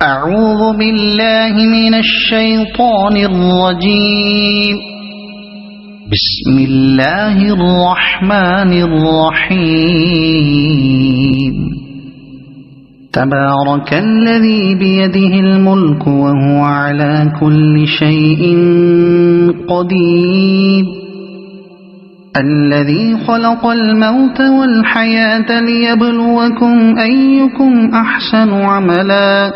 أعوذ بالله من الشيطان الرجيم. بسم الله الرحمن الرحيم. تبارك الذي بيده الملك وهو على كل شيء قدير. الذي خلق الموت والحياة ليبلوكم أيكم أحسن عملا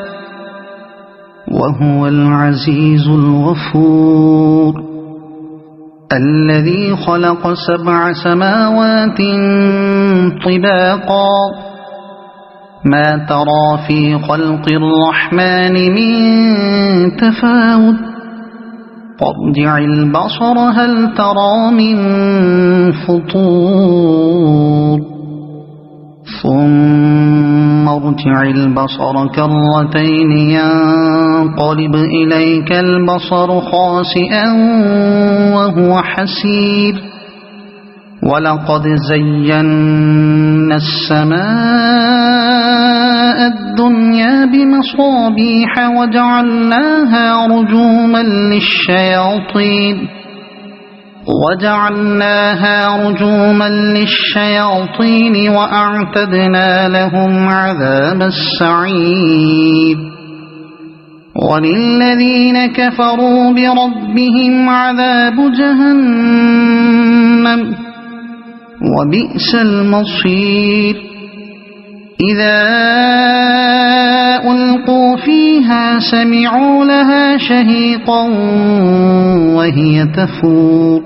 وهو العزيز الغفور. الذي خلق 7 سماوات طباقا ما ترى في خلق الرحمن من تفاوت فارجع البصر هل ترى من فطور ثم ارجع البصر كرتين ينقلب إليك البصر خاسئا وهو حسير. ولقد زينا السماء الدنيا بمصابيح وجعلناها رجوما للشياطين وأعتدنا لهم عذاب السعير. وللذين كفروا بربهم عذاب جهنم وبئس المصير. إذا ألقوا فيها سمعوا لها شهيقا وهي تفور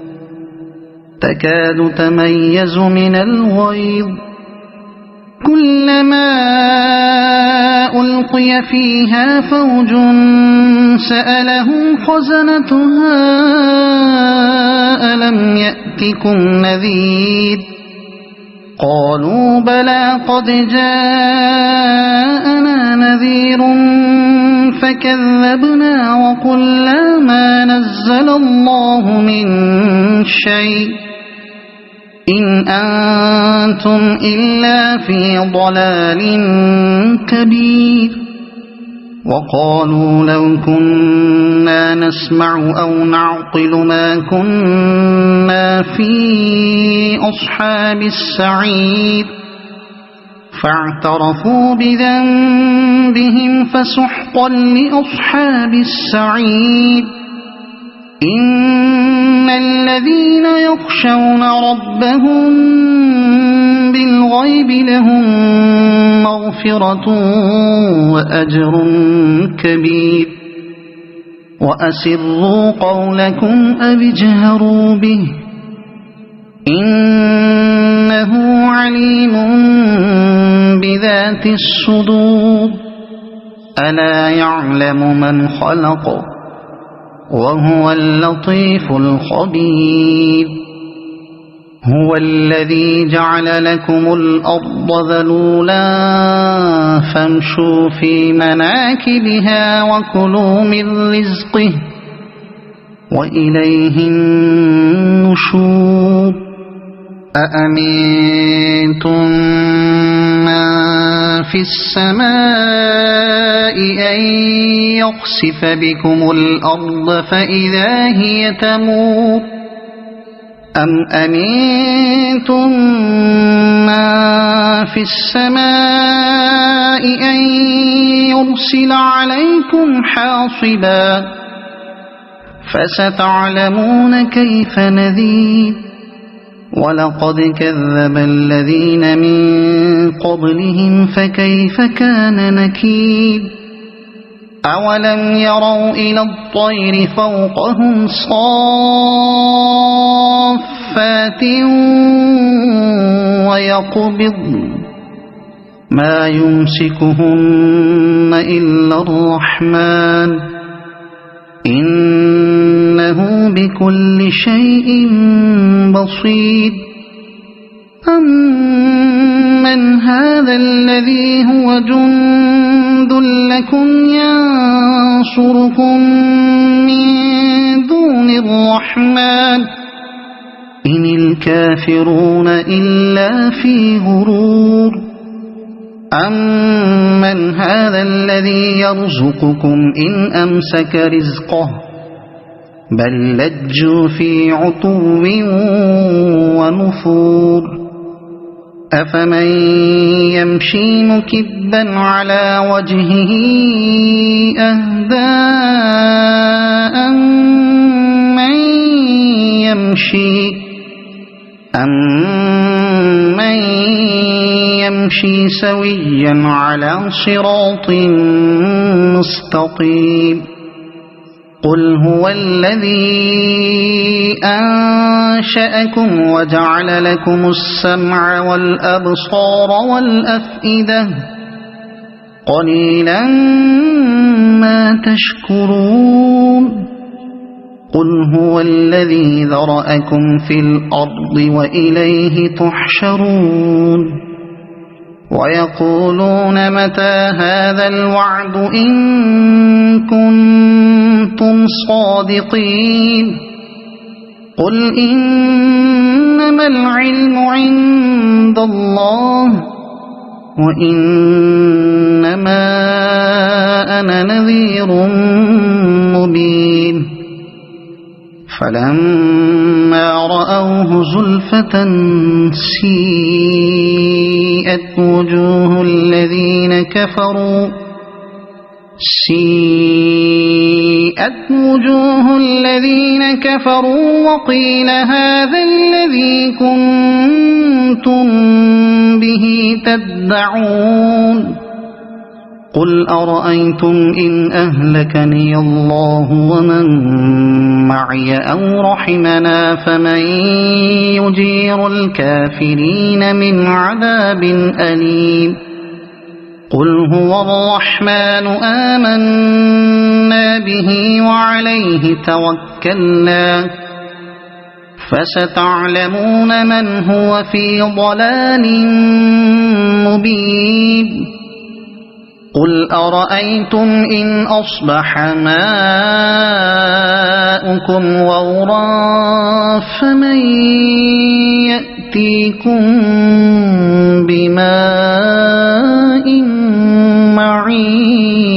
تكاد تميز من الغيظ. كلما ألقي فيها فوج سألهم خزنتها ألم يأتكم نذير قالوا بلى قد جاءنا نذير فكذبنا وقلنا ما نزل الله من شيء إن أنتم إلا في ضلال كبير. وقالوا لو كنا نسمع أو نعقل ما كنا في أصحاب السعير فاعترفوا بذنبهم فسحقا لأصحاب السعير. إن الذين يخشون ربهم بالغيب لهم مغفرة وأجر كبير. وأسروا قولكم أو اجهروا به إنه عليم بذات الصدور. ألا يعلم من خلق وهو اللطيف الخبير. هو الذي جعل لكم الأرض ذلولا فامشوا في مناكبها وكلوا من رزقه وإليه النشور. أأمنتم من في السماء أن يخسف بكم الأرض فإذا هي تمور أم أمنتم من في السماء أن يرسل عليكم حاصبا فستعلمون كيف نذير. ولقد كذب الذين من قبلهم فكيف كان نكير. أولم يروا إلى الطير فوقهم صافات ويقبضن ما يمسكهن إلا الرحمن إنه بكل شيء بصير. أمن هذا الذي هو جند لكم ينصركم من دون الرحمن إن الكافرون إلا في غرور. أَمَّنْ هَذَا الَّذِي يَرْزُقُكُمْ إِنْ أَمْسَكَ رِزْقَهُ بَلْ لَجُّوا فِي عُتُوٍّ وَنُفُورٍ أَفَمَنْ يَمْشِي مُكِبًّا عَلَى وَجْهِهِ أَهْدَىٰ أَمَّن يَمْشِي سَوِيًّا عَلَى صِرَاطٍ مُّسْتَقِيمٍ قُلْ هُوَ الَّذِي أَنشَأَكُمْ وَجَعَلَ لَكُمُ السَّمْعَ وَالْأَبْصَارَ وَالْأَفْئِدَةَ قَلِيلًا مَا تَشْكُرُونَ قُلْ هُوَ الَّذِي ذَرَأَكُمْ فِي الْأَرْضِ وَإِلَيْهِ تُحْشَرُونَ وَيَقُولُونَ مَتَى هَذَا الْوَعْدُ إِن كُنتُمْ صَادِقِينَ قُلْ إِنَّمَا الْعِلْمُ عِندَ اللَّهِ وَإِنَّمَا أَنَا نَذِيرٌ مُبِينٌ فَلَمَّا رَأَوْهُ زُلْفَةً سِيئَتْ وُجُوهُ الَّذِينَ كَفَرُوا وَقِيلَ هَذَا الَّذِي كُنتُم بِهِ تَدَّعُونَ قُلْ أَرَأَيْتُمْ إِنْ أَهْلَكَنِيَ اللَّهُ وَمَن مَّعِيَ أَوْ رَحِمَنَا فَمَن يُجِيرُ الْكَافِرِينَ مِنْ عَذَابٍ أَلِيمٍ قُلْ هُوَ الرَّحْمَنُ آمَنَّا بِهِ وَعَلَيْهِ تَوَكَّلْنَا فَسَتَعْلَمُونَ مَنْ هُوَ فِي ضَلَالٍ مُّبِينٍ قُلْ أَرَأَيْتُمْ إِنْ أَصْبَحَ مَاؤُكُمْ غَوْرًا فَمَن يَأْتِيكُم بِمَاءٍ مَّعِينٍ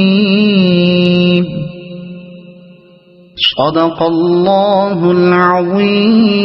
صَدَقَ اللَّهُ الْعَظِيمُ.